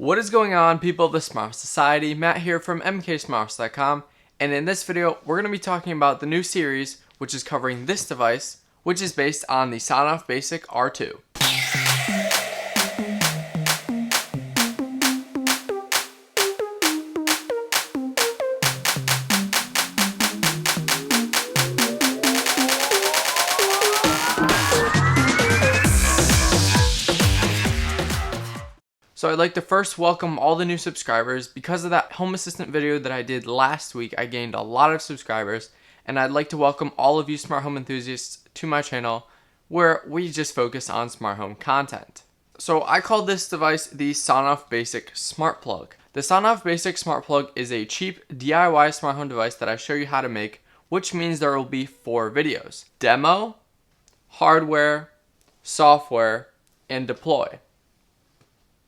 What is going on, people of the SmartHouse Society? Matt here from mksmarthouse.com, and in this video we're going to be talking about the new series which is covering this device, which is based on the Sonoff Basic R2. So I'd like to first welcome all the new subscribers. Because of that Home Assistant video that I did last week, I gained a lot of subscribers, and I'd like to welcome all of you smart home enthusiasts to my channel where we just focus on smart home content. So I call this device the Sonoff Basic Smart Plug. The Sonoff Basic Smart Plug is a cheap DIY smart home device that I show you how to make, which means there will be 4 videos: demo, hardware, software, and deploy.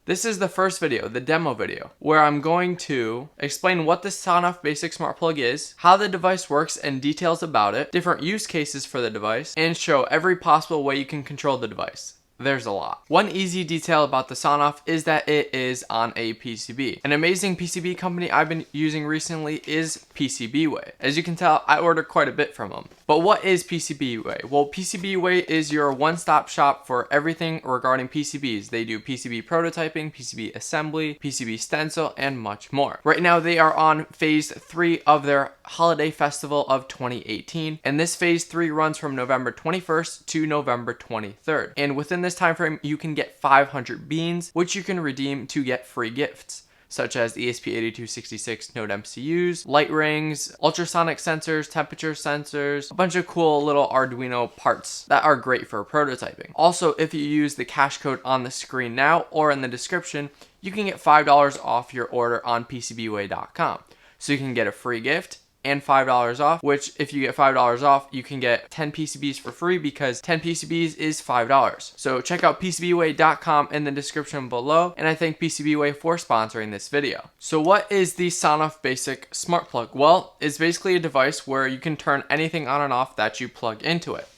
This is the first video, the demo video, where I'm going to explain what the Sonoff Basic Smart Plug is, how the device works and details about it, different use cases for the device, and show every possible way you can control the device. There's a lot. One easy detail about the Sonoff is that it is on a PCB. An amazing PCB company I've been using recently is PCBWay. As you can tell, I order quite a bit from them. But what is PCBWay? Well, PCBWay is your one-stop shop for everything regarding PCBs. They do PCB prototyping, PCB assembly, PCB stencil, and much more. Right now, they are on phase 3 of their holiday festival of 2018. And this phase 3 runs from November 21st to November 23rd. And within this time frame, you can get 500 beans, which you can redeem to get free gifts, such as ESP8266 Node MCUs, light rings, ultrasonic sensors, temperature sensors, a bunch of cool little Arduino parts that are great for prototyping. Also, if you use the cash code on the screen now or in the description, you can get $5 off your order on PCBWay.com. So you can get a free gift and $5 off, which if you get $5 off, you can get 10 PCBs for free because 10 PCBs is $5. So check out PCBWay.com in the description below, and I thank PCBWay for sponsoring this video. So what is the Sonoff Basic Smart Plug? Well, it's basically a device where you can turn anything on and off that you plug into it.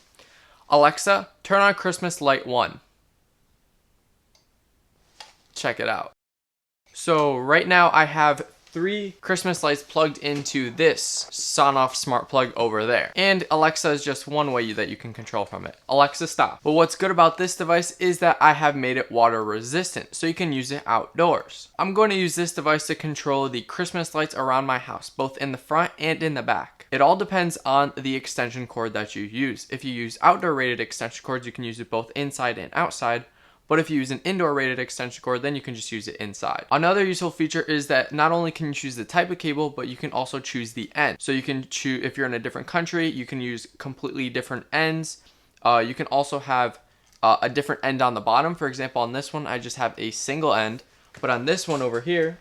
Alexa, turn on Christmas light 1. Check it out. So right now I have 3 Christmas lights plugged into this Sonoff Smart Plug over there. And Alexa is just one way that you can control from it. Alexa, stop. But what's good about this device is that I have made it water resistant, so you can use it outdoors. I'm going to use this device to control the Christmas lights around my house, both in the front and in the back. It all depends on the extension cord that you use. If you use outdoor rated extension cords, you can use it both inside and outside. But if you use an indoor rated extension cord, then you can just use it inside. Another useful feature is that not only can you choose the type of cable, but you can also choose the end. So you can choose, if you're in a different country, you can use completely different ends. You can also have a different end on the bottom. For example, on this one, I just have a single end. But on this one over here,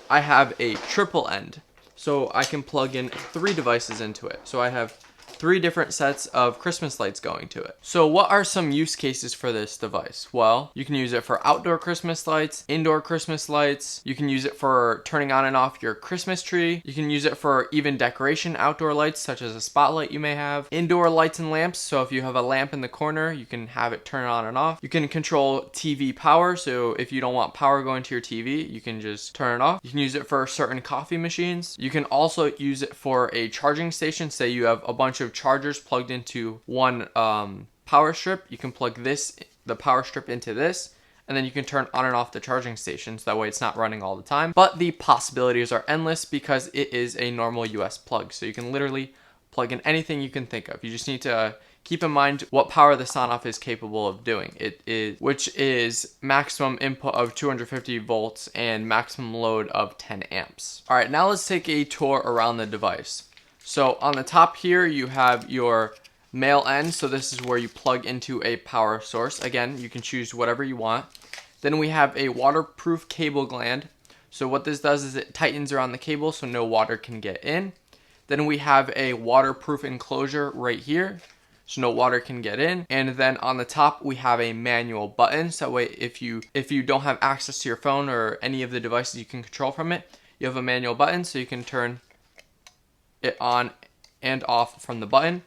I have a triple end. So I can plug in 3 devices into it. So I have 3 different sets of Christmas lights going to it. So what are some use cases for this device? Well, you can use it for outdoor Christmas lights, indoor Christmas lights. You can use it for turning on and off your Christmas tree. You can use it for even decoration outdoor lights, such as a spotlight you may have. Indoor lights and lamps. So if you have a lamp in the corner, you can have it turn on and off. You can control TV power. So if you don't want power going to your TV, you can just turn it off. You can use it for certain coffee machines. You can also use it for a charging station. Say you have a bunch of chargers plugged into one power strip. You can plug the power strip into this, and then you can turn on and off the charging stations. That way it's not running all the time. But the possibilities are endless because it is a normal US plug. So you can literally plug in anything you can think of. You just need to keep in mind what power the Sonoff is capable of doing. Which is maximum input of 250 volts and maximum load of 10 amps. All right, now let's take a tour around the device. So on the top here, you have your male end. So this is where you plug into a power source. Again, you can choose whatever you want. Then we have a waterproof cable gland. So what this does is it tightens around the cable so no water can get in. Then we have a waterproof enclosure right here, so no water can get in. And then on the top, we have a manual button. So that way, if you don't have access to your phone or any of the devices you can control from it, you have a manual button so you can turn it on and off from the button.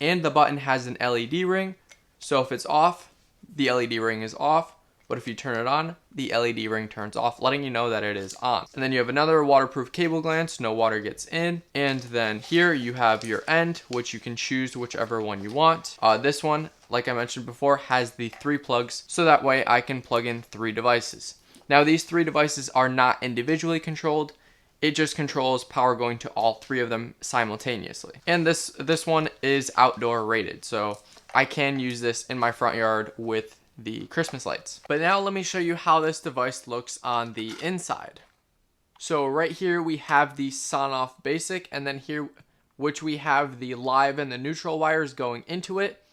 And the button has an LED ring, so if it's off, the LED ring is off. But if you turn it on, the LED ring turns off, letting you know that it is on. And then you have another waterproof cable gland so no water gets in. And then here you have your end, which you can choose whichever one you want. This one, like I mentioned before, has the 3 plugs, so that way I can plug in 3 devices. Now these 3 devices are not individually controlled. It just controls power going to all 3 of them simultaneously. And this one is outdoor rated, so I can use this in my front yard with the Christmas lights. But now let me show you how this device looks on the inside. So right here we have the Sonoff basic, and then here which we have the live and the neutral wires going into it.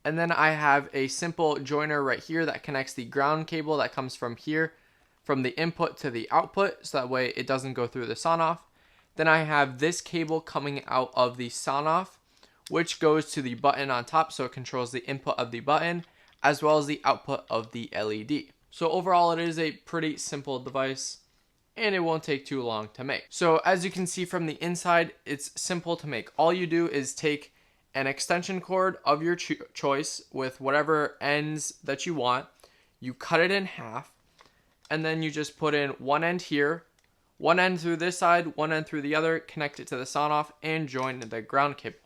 And then I have a simple joiner right here that connects the ground cable that comes from here, from the input to the output, so that way it doesn't go through the Sonoff. Then I have this cable coming out of the Sonoff, which goes to the button on top, so it controls the input of the button as well as the output of the LED. So overall it is a pretty simple device and it won't take too long to make. So as you can see from the inside, it's simple to make. All you do is take an extension cord of your choice with whatever ends that you want, you cut it in half, and then you just put in one end here, one end through this side, one end through the other, connect it to the Sonoff, and join the ground cable.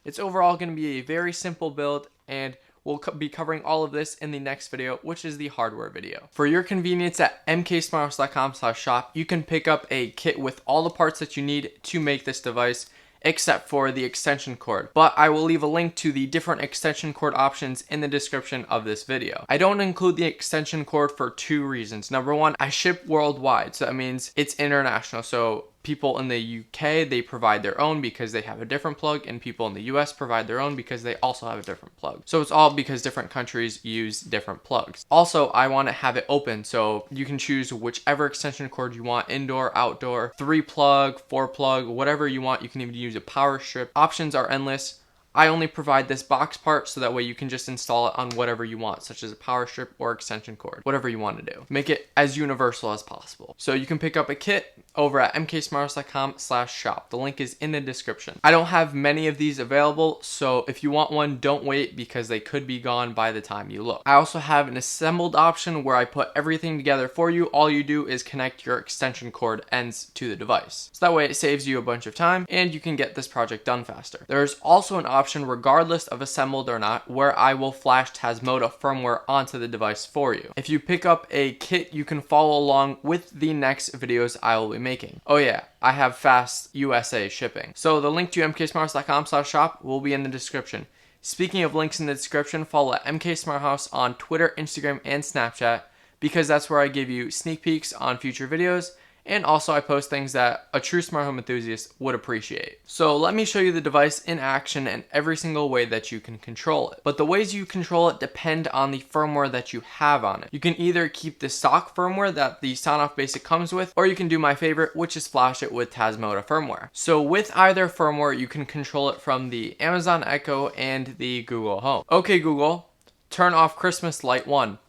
It's overall going to be a very simple build, and we'll be covering all of this in the next video, which is the hardware video. For your convenience, at mksmarthouse.com/shop, you can pick up a kit with all the parts that you need to make this device, except for the extension cord. But I will leave a link to the different extension cord options in the description of this video. I don't include the extension cord for 2 reasons. Number 1, I ship worldwide, so that means it's international. So people in the UK, they provide their own because they have a different plug, and people in the US provide their own because they also have a different plug. So it's all because different countries use different plugs. Also, I want to have it open, so you can choose whichever extension cord you want, indoor, outdoor, 3 plug, 4 plug, whatever you want. You can even use a power strip. Options are endless. I only provide this box part so that way you can just install it on whatever you want, such as a power strip or extension cord, whatever you want to do. Make it as universal as possible. So you can pick up a kit over at mksmarthouse.com/shop. The link is in the description. I don't have many of these available, so if you want one, don't wait because they could be gone by the time you look. I also have an assembled option where I put everything together for you. All you do is connect your extension cord ends to the device. So that way it saves you a bunch of time and you can get this project done faster. There's also an option, regardless of assembled or not, where I will flash Tasmota firmware onto the device for you. If you pick up a kit, you can follow along with the next videos I will be making. Oh yeah, I have fast USA shipping. So the link to mksmarthouse.com/shop will be in the description. Speaking of links in the description, follow at MK-SmartHouse on Twitter, Instagram, and Snapchat, because that's where I give you sneak peeks on future videos, and also I post things that a true smart home enthusiast would appreciate. So let me show you the device in action and every single way that you can control it. But the ways you control it depend on the firmware that you have on it. You can either keep the stock firmware that the Sonoff Basic comes with, or you can do my favorite, which is flash it with Tasmota firmware. So with either firmware, you can control it from the Amazon Echo and the Google Home. Okay Google, turn off Christmas light 1.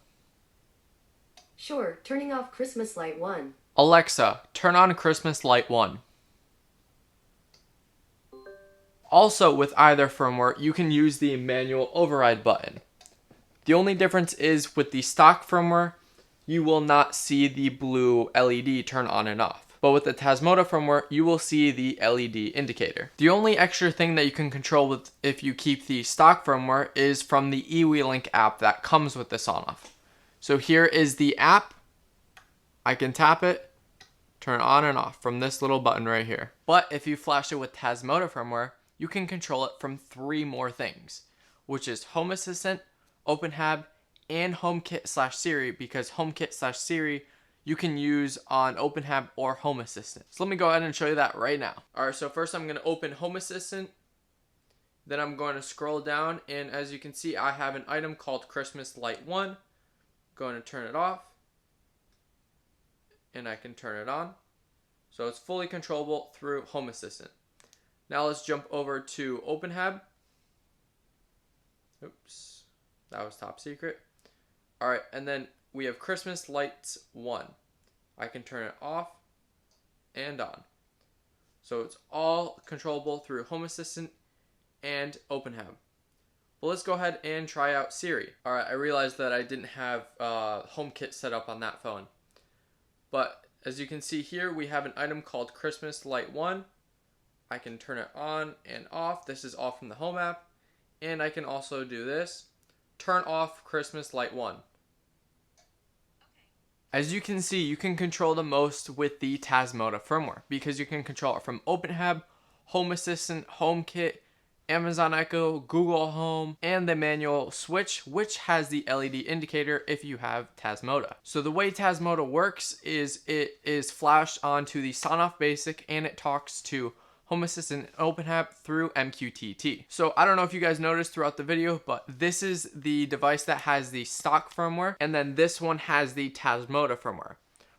Sure, turning off Christmas light 1. Alexa, turn on Christmas light 1. Also, with either firmware, you can use the manual override button. The only difference is with the stock firmware, you will not see the blue LED turn on and off. But with the Tasmota firmware, you will see the LED indicator. The only extra thing that you can control with if you keep the stock firmware is from the eWeLink app that comes with the Sonoff. So here is the app. I can tap it, turn on and off from this little button right here. But if you flash it with Tasmota firmware, you can control it from 3 more things, which is Home Assistant, OpenHAB, and HomeKit/Siri, because HomeKit/Siri you can use on OpenHAB or Home Assistant. So let me go ahead and show you that right now. Alright, so first I'm going to open Home Assistant, then I'm going to scroll down, and as you can see I have an item called Christmas Light 1. Going to turn it off, and I can turn it on. So it's fully controllable through Home Assistant. Now let's jump over to OpenHAB. Oops, that was top secret. Alright, and then we have Christmas Lights 1. I can turn it off and on. So it's all controllable through Home Assistant and OpenHAB. But let's go ahead and try out Siri. Alright, I realized that I didn't have HomeKit set up on that phone. But as you can see here, we have an item called Christmas Light 1. I can turn it on and off. This is off from the Home app. And I can also do this. Turn off Christmas Light 1. As you can see, you can control the most with the Tasmota firmware because you can control it from OpenHAB, Home Assistant, HomeKit, Amazon Echo, Google Home, and the manual switch, which has the LED indicator if you have Tasmota. So the way Tasmota works is it is flashed onto the Sonoff Basic and it talks to Home Assistant and OpenHAB through MQTT. So I don't know if you guys noticed throughout the video, but this is the device that has the stock firmware, and then this one has the Tasmota firmware.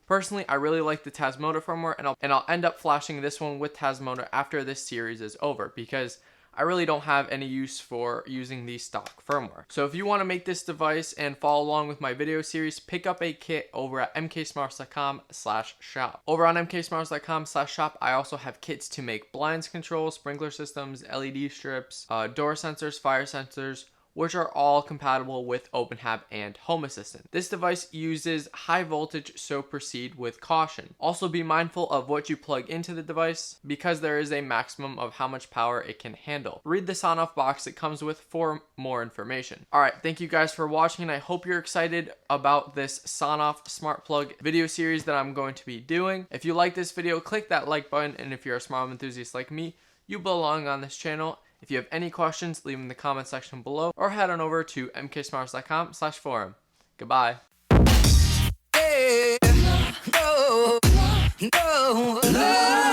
Personally, I really like the Tasmota firmware, and I'll end up flashing this one with Tasmota after this series is over because I really don't have any use for using the stock firmware. So if you want to make this device and follow along with my video series, pick up a kit over at mksmarthouse.com/shop. Over on mksmarthouse.com/shop, I also have kits to make blinds controls, sprinkler systems, LED strips, door sensors, fire sensors, which are all compatible with OpenHAB and Home Assistant. This device uses high voltage, so proceed with caution. Also be mindful of what you plug into the device because there is a maximum of how much power it can handle. Read the Sonoff box it comes with for more information. Alright, thank you guys for watching, and I hope you're excited about this Sonoff Smart Plug video series that I'm going to be doing. If you like this video, click that like button, and if you're a smart home enthusiast like me, you belong on this channel. If you have any questions, leave them in the comment section below or head on over to mksmarthouse.com/forum. Goodbye. Yeah, no, no, no.